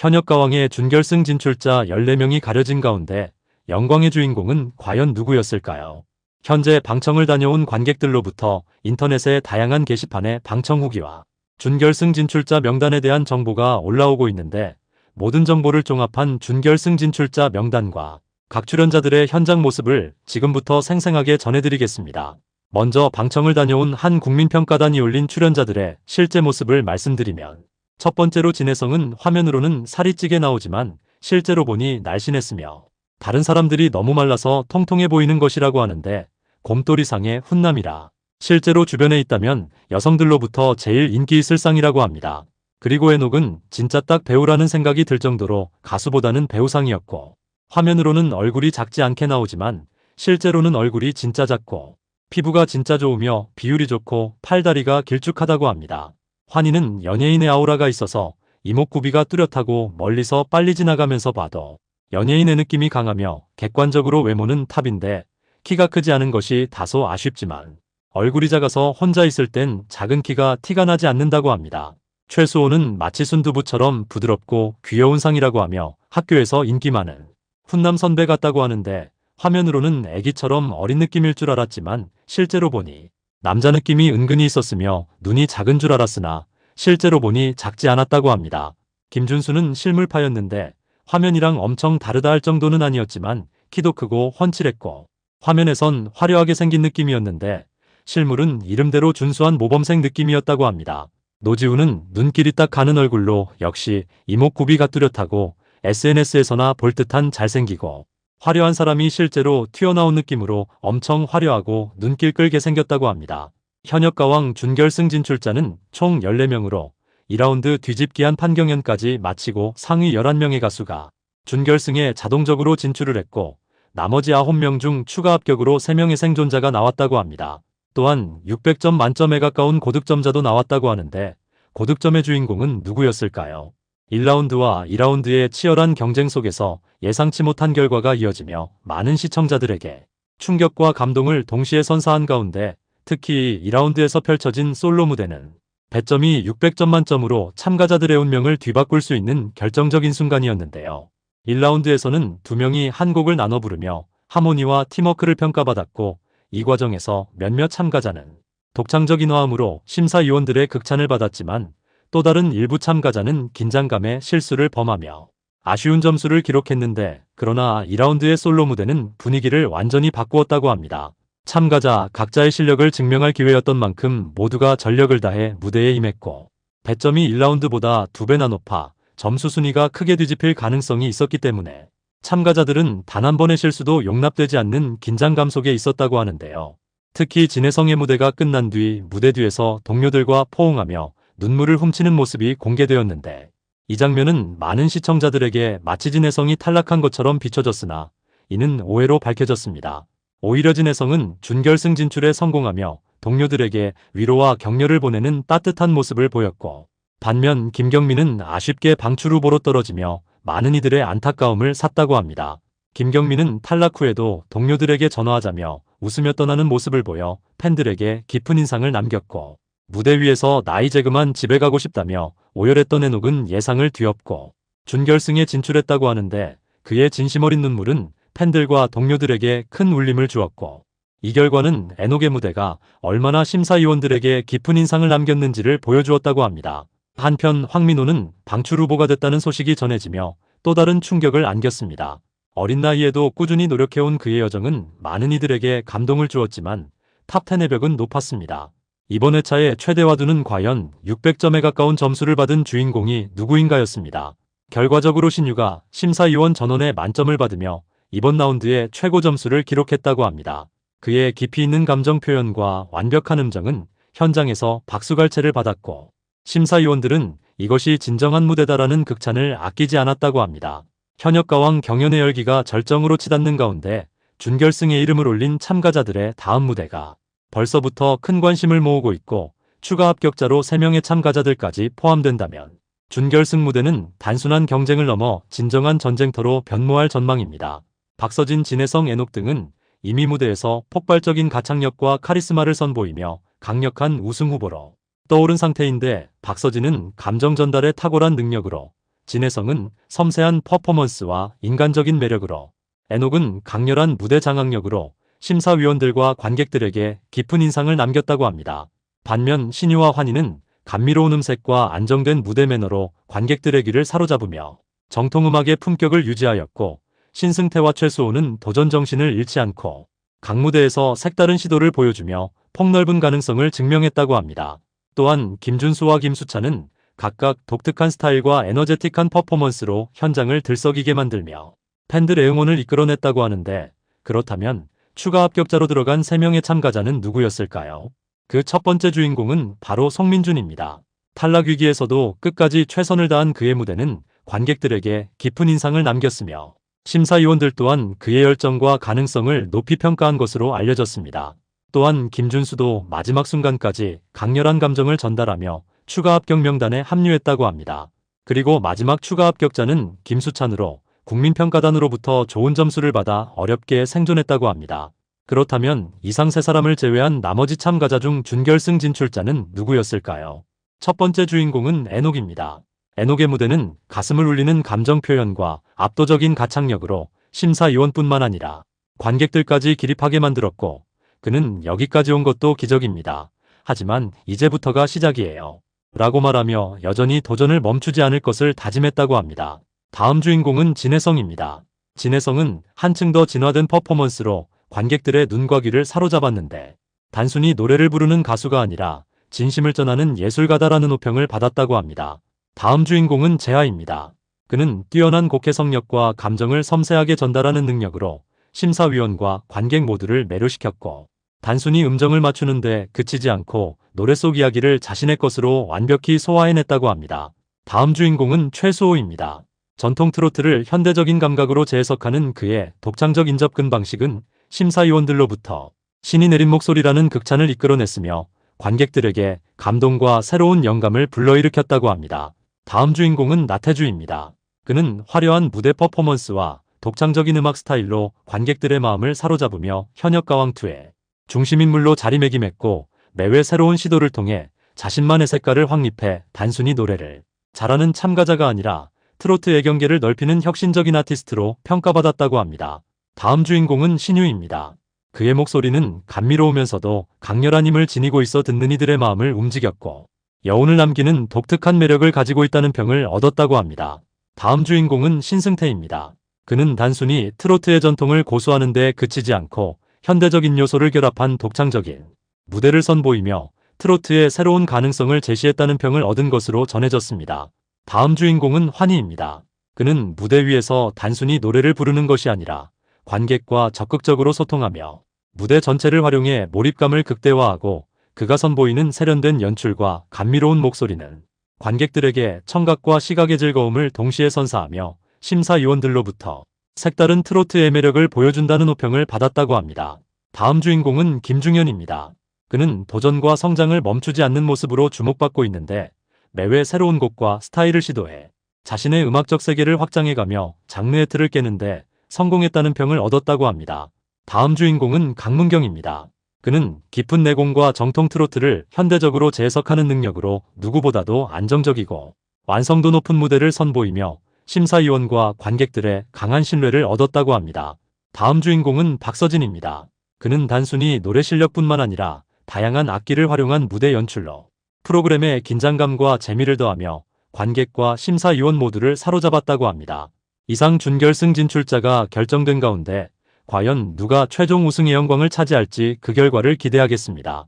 현역가왕의 준결승 진출자 14명이 가려진 가운데 영광의 주인공은 과연 누구였을까요? 현재 방청을 다녀온 관객들로부터 인터넷의 다양한 게시판에 방청 후기와 준결승 진출자 명단에 대한 정보가 올라오고 있는데, 모든 정보를 종합한 준결승 진출자 명단과 각 출연자들의 현장 모습을 지금부터 생생하게 전해드리겠습니다. 먼저 방청을 다녀온 한 국민평가단이 올린 출연자들의 실제 모습을 말씀드리면, 첫 번째로 진혜성은 화면으로는 살이 찌게 나오지만 실제로 보니 날씬했으며 다른 사람들이 너무 말라서 통통해 보이는 것이라고 하는데, 곰돌이상의 훈남이라 실제로 주변에 있다면 여성들로부터 제일 인기 있을 상이라고 합니다. 그리고 에녹은 진짜 딱 배우라는 생각이 들 정도로 가수보다는 배우상이었고, 화면으로는 얼굴이 작지 않게 나오지만 실제로는 얼굴이 진짜 작고 피부가 진짜 좋으며 비율이 좋고 팔다리가 길쭉하다고 합니다. 환희는 연예인의 아우라가 있어서 이목구비가 뚜렷하고 멀리서 빨리 지나가면서 봐도 연예인의 느낌이 강하며 객관적으로 외모는 탑인데, 키가 크지 않은 것이 다소 아쉽지만 얼굴이 작아서 혼자 있을 땐 작은 키가 티가 나지 않는다고 합니다. 최수호는 마치 순두부처럼 부드럽고 귀여운 상이라고 하며 학교에서 인기 많은 훈남 선배 같다고 하는데, 화면으로는 애기처럼 어린 느낌일 줄 알았지만 실제로 보니 남자 느낌이 은근히 있었으며 눈이 작은 줄 알았으나 실제로 보니 작지 않았다고 합니다. 김준수는 실물파였는데 화면이랑 엄청 다르다 할 정도는 아니었지만 키도 크고 훤칠했고 화면에선 화려하게 생긴 느낌이었는데 실물은 이름대로 준수한 모범생 느낌이었다고 합니다. 노지우는 눈길이 딱 가는 얼굴로 역시 이목구비가 뚜렷하고 SNS에서나 볼 듯한 잘생기고 화려한 사람이 실제로 튀어나온 느낌으로 엄청 화려하고 눈길 끌게 생겼다고 합니다. 현역가왕 준결승 진출자는 총 14명으로 2라운드 뒤집기한 판경연까지 마치고 상위 11명의 가수가 준결승에 자동적으로 진출을 했고, 나머지 9명 중 추가 합격으로 3명의 생존자가 나왔다고 합니다. 또한 600점 만점에 가까운 고득점자도 나왔다고 하는데, 고득점의 주인공은 누구였을까요? 1라운드와 2라운드의 치열한 경쟁 속에서 예상치 못한 결과가 이어지며 많은 시청자들에게 충격과 감동을 동시에 선사한 가운데, 특히 2라운드에서 펼쳐진 솔로 무대는 배점이 600점 만점으로 참가자들의 운명을 뒤바꿀 수 있는 결정적인 순간이었는데요. 1라운드에서는 2명이 한 곡을 나눠 부르며 하모니와 팀워크를 평가받았고, 이 과정에서 몇몇 참가자는 독창적인 화음으로 심사위원들의 극찬을 받았지만, 또 다른 일부 참가자는 긴장감에 실수를 범하며 아쉬운 점수를 기록했는데, 그러나 2라운드의 솔로 무대는 분위기를 완전히 바꾸었다고 합니다. 참가자 각자의 실력을 증명할 기회였던 만큼 모두가 전력을 다해 무대에 임했고, 배점이 1라운드보다 2배나 높아 점수 순위가 크게 뒤집힐 가능성이 있었기 때문에 참가자들은 단 한 번의 실수도 용납되지 않는 긴장감 속에 있었다고 하는데요. 특히 진혜성의 무대가 끝난 뒤 무대 뒤에서 동료들과 포옹하며 눈물을 훔치는 모습이 공개되었는데, 이 장면은 많은 시청자들에게 마치 진혜성이 탈락한 것처럼 비춰졌으나 이는 오해로 밝혀졌습니다. 오히려 진혜성은 준결승 진출에 성공하며 동료들에게 위로와 격려를 보내는 따뜻한 모습을 보였고, 반면 김경민은 아쉽게 방출 후보로 떨어지며 많은 이들의 안타까움을 샀다고 합니다. 김경민은 탈락 후에도 동료들에게 전화하자며 웃으며 떠나는 모습을 보여 팬들에게 깊은 인상을 남겼고, 무대 위에서 나이 재그만 집에 가고 싶다며 오열했던 에녹은 예상을 뒤엎고 준결승에 진출했다고 하는데, 그의 진심 어린 눈물은 팬들과 동료들에게 큰 울림을 주었고, 이 결과는 에녹의 무대가 얼마나 심사위원들에게 깊은 인상을 남겼는지를 보여주었다고 합니다. 한편 황민호는 방출 후보가 됐다는 소식이 전해지며 또 다른 충격을 안겼습니다. 어린 나이에도 꾸준히 노력해온 그의 여정은 많은 이들에게 감동을 주었지만 탑10의 벽은 높았습니다. 이번 회차의 최대 화두는 과연 600점에 가까운 점수를 받은 주인공이 누구인가였습니다. 결과적으로 신유가 심사위원 전원의 만점을 받으며 이번 라운드에 최고 점수를 기록했다고 합니다. 그의 깊이 있는 감정 표현과 완벽한 음정은 현장에서 박수갈채를 받았고, 심사위원들은 이것이 진정한 무대다라는 극찬을 아끼지 않았다고 합니다. 현역가왕 경연의 열기가 절정으로 치닫는 가운데 준결승에 이름을 올린 참가자들의 다음 무대가 벌써부터 큰 관심을 모으고 있고, 추가 합격자로 3명의 참가자들까지 포함된다면 준결승 무대는 단순한 경쟁을 넘어 진정한 전쟁터로 변모할 전망입니다. 박서진, 진혜성, 에녹 등은 이미 무대에서 폭발적인 가창력과 카리스마를 선보이며 강력한 우승 후보로 떠오른 상태인데, 박서진은 감정 전달의 탁월한 능력으로 진혜성은 섬세한 퍼포먼스와 인간적인 매력으로, 애녹은 강렬한 무대 장악력으로 심사위원들과 관객들에게 깊은 인상을 남겼다고 합니다. 반면 신유와 환희는 감미로운 음색과 안정된 무대 매너로 관객들의 귀를 사로잡으며 정통음악의 품격을 유지하였고, 신승태와 최수호는 도전 정신을 잃지 않고 각 무대에서 색다른 시도를 보여주며 폭넓은 가능성을 증명했다고 합니다. 또한 김준수와 김수찬은 각각 독특한 스타일과 에너제틱한 퍼포먼스로 현장을 들썩이게 만들며 팬들의 응원을 이끌어냈다고 하는데, 그렇다면 추가 합격자로 들어간 3명의 참가자는 누구였을까요? 그 첫 번째 주인공은 바로 송민준입니다. 탈락 위기에서도 끝까지 최선을 다한 그의 무대는 관객들에게 깊은 인상을 남겼으며, 심사위원들 또한 그의 열정과 가능성을 높이 평가한 것으로 알려졌습니다. 또한 김준수도 마지막 순간까지 강렬한 감정을 전달하며 추가 합격 명단에 합류했다고 합니다. 그리고 마지막 추가 합격자는 김수찬으로 국민평가단으로부터 좋은 점수를 받아 어렵게 생존했다고 합니다. 그렇다면 이상 3사람을 제외한 나머지 참가자 중 준결승 진출자는 누구였을까요? 첫 번째 주인공은 애녹입니다. 애녹의 무대는 가슴을 울리는 감정 표현과 압도적인 가창력으로 심사위원뿐만 아니라 관객들까지 기립하게 만들었고, 그는 여기까지 온 것도 기적입니다. 하지만 이제부터가 시작이에요 라고 말하며 여전히 도전을 멈추지 않을 것을 다짐했다고 합니다. 다음 주인공은 진혜성입니다. 진혜성은 한층 더 진화된 퍼포먼스로 관객들의 눈과 귀를 사로잡았는데, 단순히 노래를 부르는 가수가 아니라 진심을 전하는 예술가다라는 호평을 받았다고 합니다. 다음 주인공은 재하입니다. 그는 뛰어난 곡 해석력과 감정을 섬세하게 전달하는 능력으로 심사위원과 관객 모두를 매료시켰고, 단순히 음정을 맞추는데 그치지 않고 노래 속 이야기를 자신의 것으로 완벽히 소화해냈다고 합니다. 다음 주인공은 최수호입니다. 전통 트로트를 현대적인 감각으로 재해석하는 그의 독창적 인접근 방식은 심사위원들로부터 신이 내린 목소리라는 극찬을 이끌어냈으며 관객들에게 감동과 새로운 영감을 불러일으켰다고 합니다. 다음 주인공은 나태주입니다. 그는 화려한 무대 퍼포먼스와 독창적인 음악 스타일로 관객들의 마음을 사로잡으며 현역가왕2의 중심인물로 자리매김했고, 매회 새로운 시도를 통해 자신만의 색깔을 확립해 단순히 노래를 잘하는 참가자가 아니라 트로트 애경계를 넓히는 혁신적인 아티스트로 평가받았다고 합니다. 다음 주인공은 신유입니다. 그의 목소리는 감미로우면서도 강렬한 힘을 지니고 있어 듣는 이들의 마음을 움직였고, 여운을 남기는 독특한 매력을 가지고 있다는 평을 얻었다고 합니다. 다음 주인공은 신승태입니다. 그는 단순히 트로트의 전통을 고수하는 데 그치지 않고 현대적인 요소를 결합한 독창적인 무대를 선보이며 트로트의 새로운 가능성을 제시했다는 평을 얻은 것으로 전해졌습니다. 다음 주인공은 환희입니다. 그는 무대 위에서 단순히 노래를 부르는 것이 아니라 관객과 적극적으로 소통하며 무대 전체를 활용해 몰입감을 극대화하고, 그가 선보이는 세련된 연출과 감미로운 목소리는 관객들에게 청각과 시각의 즐거움을 동시에 선사하며 심사위원들로부터 색다른 트로트의 매력을 보여준다는 호평을 받았다고 합니다. 다음 주인공은 김중현입니다. 그는 도전과 성장을 멈추지 않는 모습으로 주목받고 있는데, 매회 새로운 곡과 스타일을 시도해 자신의 음악적 세계를 확장해가며 장르의 틀을 깨는데 성공했다는 평을 얻었다고 합니다. 다음 주인공은 강문경입니다. 그는 깊은 내공과 정통 트로트를 현대적으로 재해석하는 능력으로 누구보다도 안정적이고 완성도 높은 무대를 선보이며 심사위원과 관객들의 강한 신뢰를 얻었다고 합니다. 다음 주인공은 박서진입니다. 그는 단순히 노래 실력뿐만 아니라 다양한 악기를 활용한 무대 연출로 프로그램의 긴장감과 재미를 더하며 관객과 심사위원 모두를 사로잡았다고 합니다. 이상 준결승 진출자가 결정된 가운데 과연 누가 최종 우승의 영광을 차지할지 그 결과를 기대하겠습니다.